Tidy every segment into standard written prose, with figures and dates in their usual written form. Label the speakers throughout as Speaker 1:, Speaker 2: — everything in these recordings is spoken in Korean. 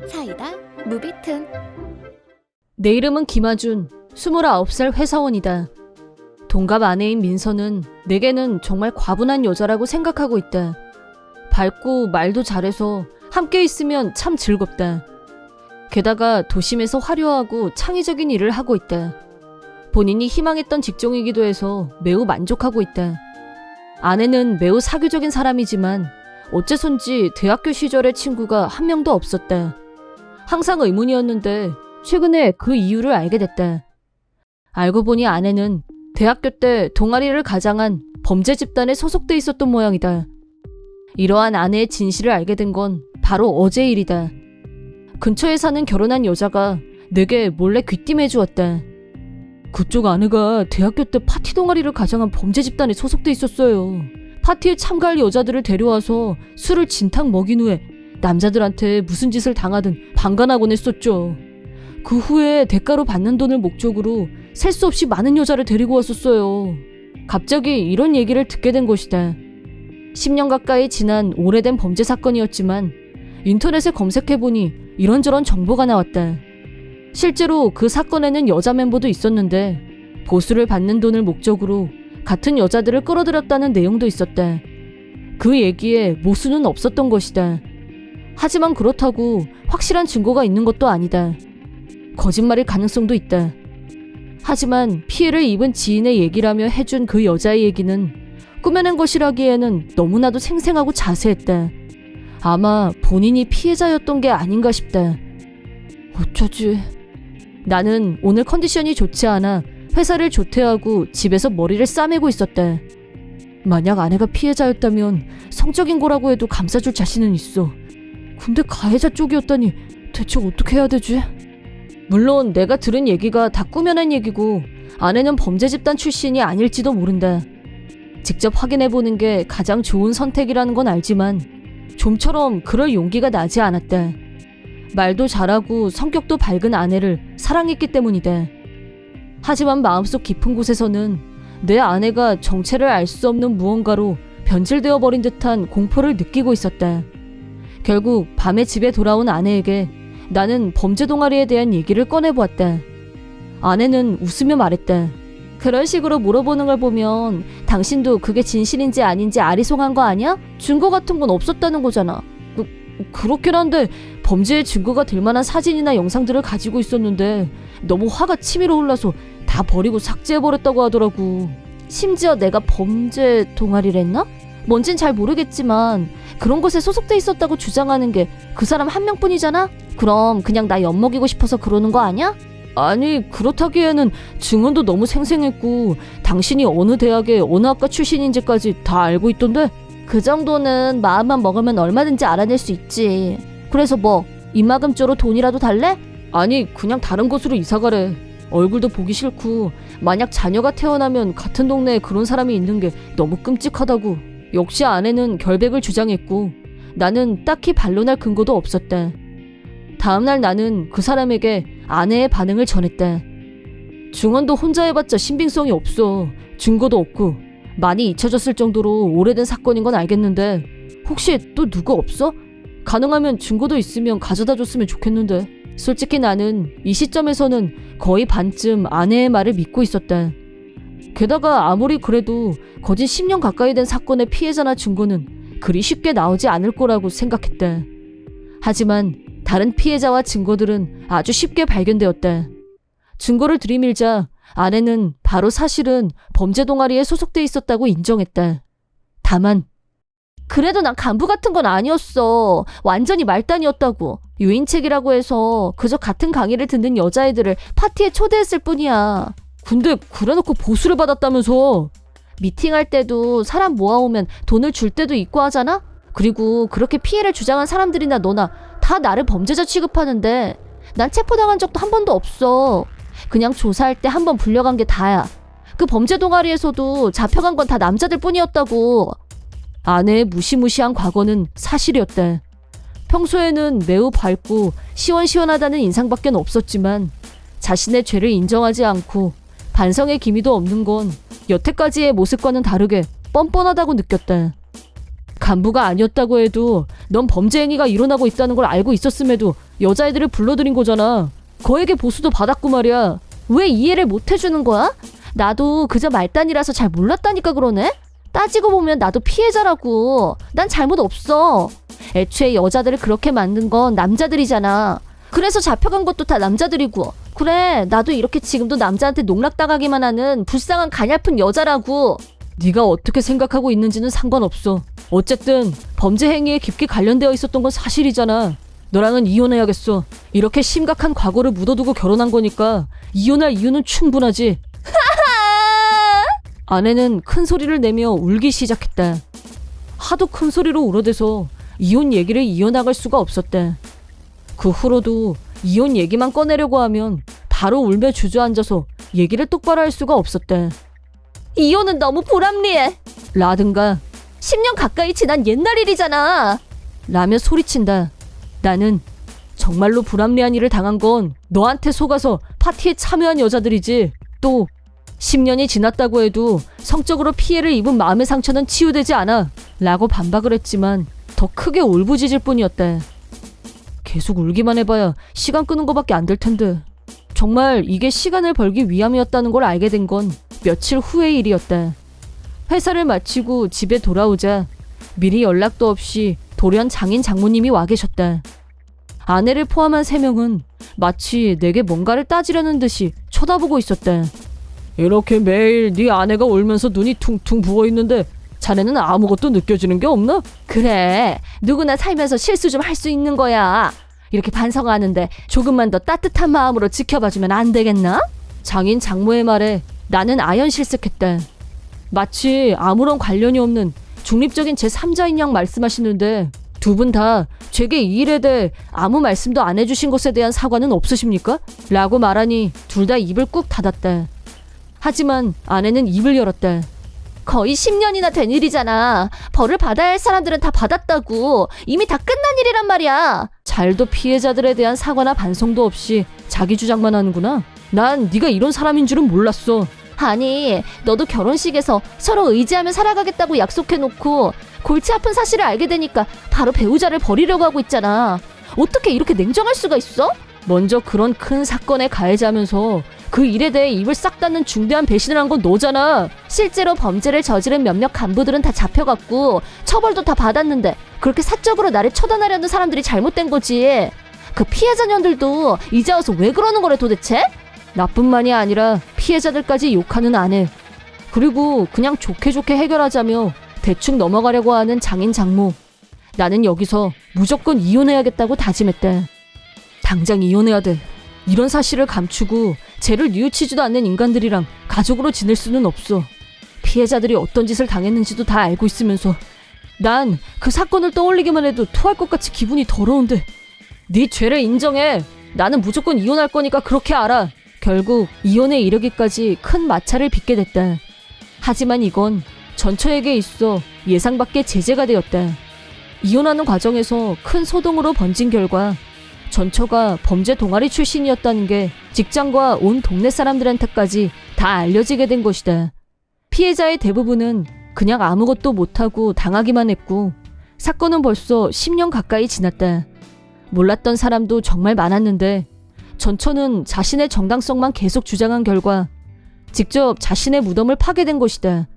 Speaker 1: 사이다 무비튼.
Speaker 2: 내 이름은 김아준, 29살 회사원이다. 동갑 아내인 민서는 내게는 정말 과분한 여자라고 생각하고 있다. 밝고 말도 잘해서 함께 있으면 참 즐겁다. 게다가 도심에서 화려하고 창의적인 일을 하고 있다. 본인이 희망했던 직종이기도 해서 매우 만족하고 있다. 아내는 매우 사교적인 사람이지만 어째선지 대학교 시절의 친구가 한 명도 없었다. 항상 의문이었는데 최근에 그 이유를 알게 됐다. 알고 보니 아내는 대학교 때 동아리를 가장한 범죄 집단에 소속돼 있었던 모양이다. 이러한 아내의 진실을 알게 된 건 바로 어제 일이다. 근처에 사는 결혼한 여자가 내게 몰래 귀띔해 주었다. 그쪽 아내가 대학교 때 파티 동아리를 가장한 범죄 집단에 소속돼 있었어요. 파티에 참가할 여자들을 데려와서 술을 진탕 먹인 후에 남자들한테 무슨 짓을 당하든 방관하곤 했었죠. 그 후에 대가로 받는 돈을 목적으로 셀 수 없이 많은 여자를 데리고 왔었어요. 갑자기 이런 얘기를 듣게 된 것이다. 10년 가까이 지난 오래된 범죄 사건이었지만 인터넷에 검색해보니 이런저런 정보가 나왔다. 실제로 그 사건에는 여자 멤버도 있었는데 보수를 받는 돈을 목적으로 같은 여자들을 끌어들였다는 내용도 있었다. 그 얘기에 모수는 없었던 것이다. 하지만 그렇다고 확실한 증거가 있는 것도 아니다. 거짓말일 가능성도 있다. 하지만 피해를 입은 지인의 얘기라며 해준 그 여자의 얘기는 꾸며낸 것이라기에는 너무나도 생생하고 자세했다. 아마 본인이 피해자였던 게 아닌가 싶다. 어쩌지? 나는 오늘 컨디션이 좋지 않아 회사를 조퇴하고 집에서 머리를 싸매고 있었다. 만약 아내가 피해자였다면 성적인 거라고 해도 감싸줄 자신은 있어. 근데 가해자 쪽이었다니 대체 어떻게 해야 되지? 물론 내가 들은 얘기가 다 꾸며낸 얘기고 아내는 범죄 집단 출신이 아닐지도 모른다. 직접 확인해보는 게 가장 좋은 선택이라는 건 알지만 좀처럼 그럴 용기가 나지 않았다. 말도 잘하고 성격도 밝은 아내를 사랑했기 때문이다. 하지만 마음속 깊은 곳에서는 내 아내가 정체를 알 수 없는 무언가로 변질되어 버린 듯한 공포를 느끼고 있었다. 결국 밤에 집에 돌아온 아내에게 나는 범죄 동아리에 대한 얘기를 꺼내보았다. 아내는 웃으며 말했다. 그런 식으로 물어보는 걸 보면 당신도 그게 진실인지 아닌지 아리송한 거 아니야? 증거 같은 건 없었다는 거잖아. 그렇긴 한데 범죄의 증거가 될 만한 사진이나 영상들을 가지고 있었는데 너무 화가 치밀어 올라서 다 버리고 삭제해버렸다고 하더라고. 심지어 내가 범죄 동아리를 했나? 뭔진 잘 모르겠지만 그런 곳에 소속돼 있었다고 주장하는 게 그 사람 한 명뿐이잖아? 그럼 그냥 나 엿먹이고 싶어서 그러는 거 아니야? 아니 그렇다기에는 증언도 너무 생생했고 당신이 어느 대학의 어느 학과 출신인지까지 다 알고 있던데? 그 정도는 마음만 먹으면 얼마든지 알아낼 수 있지. 그래서 뭐 입막음조로 돈이라도 달래? 아니 그냥 다른 곳으로 이사가래. 얼굴도 보기 싫고 만약 자녀가 태어나면 같은 동네에 그런 사람이 있는 게 너무 끔찍하다고. 역시 아내는 결백을 주장했고 나는 딱히 반론할 근거도 없었다. 다음날 나는 그 사람에게 아내의 반응을 전했다. 증언도 혼자 해봤자 신빙성이 없어. 증거도 없고 많이 잊혀졌을 정도로 오래된 사건인 건 알겠는데 혹시 또 누구 없어? 가능하면 증거도 있으면 가져다 줬으면 좋겠는데. 솔직히 나는 이 시점에서는 거의 반쯤 아내의 말을 믿고 있었다. 게다가 아무리 그래도 거진 10년 가까이 된 사건의 피해자나 증거는 그리 쉽게 나오지 않을 거라고 생각했다. 하지만 다른 피해자와 증거들은 아주 쉽게 발견되었다. 증거를 들이밀자 아내는 바로 사실은 범죄 동아리에 소속돼 있었다고 인정했다. 다만 그래도 난 간부 같은 건 아니었어. 완전히 말단이었다고. 유인책이라고 해서 그저 같은 강의를 듣는 여자애들을 파티에 초대했을 뿐이야. 근데 그래놓고 보수를 받았다면서. 미팅할 때도 사람 모아오면 돈을 줄 때도 있고 하잖아? 그리고 그렇게 피해를 주장한 사람들이나 너나 다 나를 범죄자 취급하는데 난 체포당한 적도 한 번도 없어. 그냥 조사할 때 한 번 불려간 게 다야. 그 범죄 동아리에서도 잡혀간 건 다 남자들 뿐이었다고. 아내의 무시무시한 과거는 사실이었다. 평소에는 매우 밝고 시원시원하다는 인상밖에 없었지만 자신의 죄를 인정하지 않고 반성의 기미도 없는 건 여태까지의 모습과는 다르게 뻔뻔하다고 느꼈다. 간부가 아니었다고 해도 넌 범죄 행위가 일어나고 있다는 걸 알고 있었음에도 여자애들을 불러들인 거잖아. 거액의 보수도 받았고 말이야.
Speaker 1: 왜 이해를 못 해주는 거야? 나도 그저 말단이라서 잘 몰랐다니까 그러네? 따지고 보면 나도 피해자라고. 난 잘못 없어. 애초에 여자들을 그렇게 만든 건 남자들이잖아. 그래서 잡혀간 것도 다 남자들이고. 그래, 나도 이렇게 지금도 남자한테 농락당하기만 하는 불쌍한 가냘픈 여자라고.
Speaker 2: 네가 어떻게 생각하고 있는지는 상관없어. 어쨌든 범죄 행위에 깊게 관련되어 있었던 건 사실이잖아. 너랑은 이혼해야겠어. 이렇게 심각한 과거를 묻어두고 결혼한 거니까 이혼할 이유는 충분하지. 아내는 큰 소리를 내며 울기 시작했다. 하도 큰 소리로 울어대서 이혼 얘기를 이어나갈 수가 없었다. 그 후로도 이혼 얘기만 꺼내려고 하면 바로 울며 주저앉아서 얘기를 똑바로 할 수가 없었다.
Speaker 1: 이혼은 너무 불합리해.
Speaker 2: 라든가
Speaker 1: 10년 가까이 지난 옛날 일이잖아.
Speaker 2: 라며 소리친다. 나는 정말로 불합리한 일을 당한 건 너한테 속아서 파티에 참여한 여자들이지. 또 10년이 지났다고 해도 성적으로 피해를 입은 마음의 상처는 치유되지 않아. 라고 반박을 했지만 더 크게 울부짖을 뿐이었다. 계속 울기만 해봐야 시간 끄는 거밖에 안 될 텐데. 정말 이게 시간을 벌기 위함이었다는 걸 알게 된 건 며칠 후의 일이었다. 회사를 마치고 집에 돌아오자 미리 연락도 없이 돌연 장인 장모님이 와 계셨다. 아내를 포함한 3명은 마치 내게 뭔가를 따지려는 듯이 쳐다보고 있었다. 이렇게 매일 네 아내가 울면서 눈이 퉁퉁 부어있는데 자네는 아무것도 느껴지는 게 없나?
Speaker 1: 그래, 누구나 살면서 실수 좀 할 수 있는 거야. 이렇게 반성하는데 조금만 더 따뜻한 마음으로 지켜봐주면 안 되겠나?
Speaker 2: 장인 장모의 말에 나는 아연실색했다. 마치 아무런 관련이 없는 중립적인 제3자인 양 말씀하시는데 두 분 다 제게 이 일에 대해 아무 말씀도 안 해주신 것에 대한 사과는 없으십니까? 라고 말하니 둘 다 입을 꾹 닫았다. 하지만 아내는 입을 열었다.
Speaker 1: 거의 10년이나 된 일이잖아. 벌을 받아야 할 사람들은 다 받았다고. 이미 다 끝난 일이란 말이야.
Speaker 2: 잘도 피해자들에 대한 사과나 반성도 없이 자기 주장만 하는구나. 난 네가 이런 사람인 줄은 몰랐어.
Speaker 1: 아니, 너도 결혼식에서 서로 의지하며 살아가겠다고 약속해놓고 골치 아픈 사실을 알게 되니까 바로 배우자를 버리려고 하고 있잖아. 어떻게 이렇게 냉정할 수가 있어?
Speaker 2: 먼저 그런 큰 사건의 가해자면서 그 일에 대해 입을 싹 닫는 중대한 배신을 한 건 너잖아.
Speaker 1: 실제로 범죄를 저지른 몇몇 간부들은 다 잡혀갔고 처벌도 다 받았는데 그렇게 사적으로 나를 처단하려는 사람들이 잘못된 거지. 그 피해자년들도 이제 와서 왜 그러는 거래 도대체?
Speaker 2: 나뿐만이 아니라 피해자들까지 욕하는 아내. 그리고 그냥 좋게 좋게 해결하자며 대충 넘어가려고 하는 장인 장모. 나는 여기서 무조건 이혼해야겠다고 다짐했다. 당장 이혼해야 돼. 이런 사실을 감추고 죄를 뉘우치지도 않는 인간들이랑 가족으로 지낼 수는 없어. 피해자들이 어떤 짓을 당했는지도 다 알고 있으면서 난 그 사건을 떠올리기만 해도 토할 것 같이 기분이 더러운데. 네 죄를 인정해. 나는 무조건 이혼할 거니까 그렇게 알아. 결국 이혼에 이르기까지 큰 마찰을 빚게 됐다. 하지만 이건 전처에게 있어 예상 밖의 제재가 되었다. 이혼하는 과정에서 큰 소동으로 번진 결과 전처가 범죄 동아리 출신이었다는 게 직장과 온 동네 사람들한테까지 다 알려지게 된 것이다. 피해자의 대부분은 그냥 아무것도 못하고 당하기만 했고 사건은 벌써 10년 가까이 지났다. 몰랐던 사람도 정말 많았는데 전처는 자신의 정당성만 계속 주장한 결과 직접 자신의 무덤을 파게 된 것이다.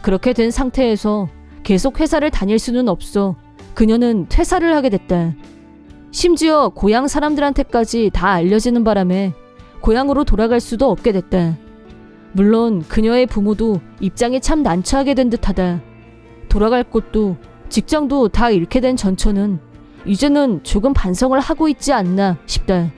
Speaker 2: 그렇게 된 상태에서 계속 회사를 다닐 수는 없어 그녀는 퇴사를 하게 됐다. 심지어 고향 사람들한테까지 다 알려지는 바람에 고향으로 돌아갈 수도 없게 됐다. 물론 그녀의 부모도 입장이 참 난처하게 된 듯하다. 돌아갈 곳도 직장도 다 잃게 된 전처는 이제는 조금 반성을 하고 있지 않나 싶다.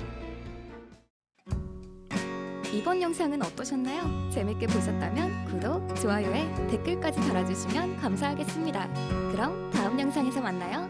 Speaker 1: 이번 영상은 어떠셨나요? 재밌게 보셨다면 구독, 좋아요에 댓글까지 달아주시면 감사하겠습니다. 그럼 다음 영상에서 만나요.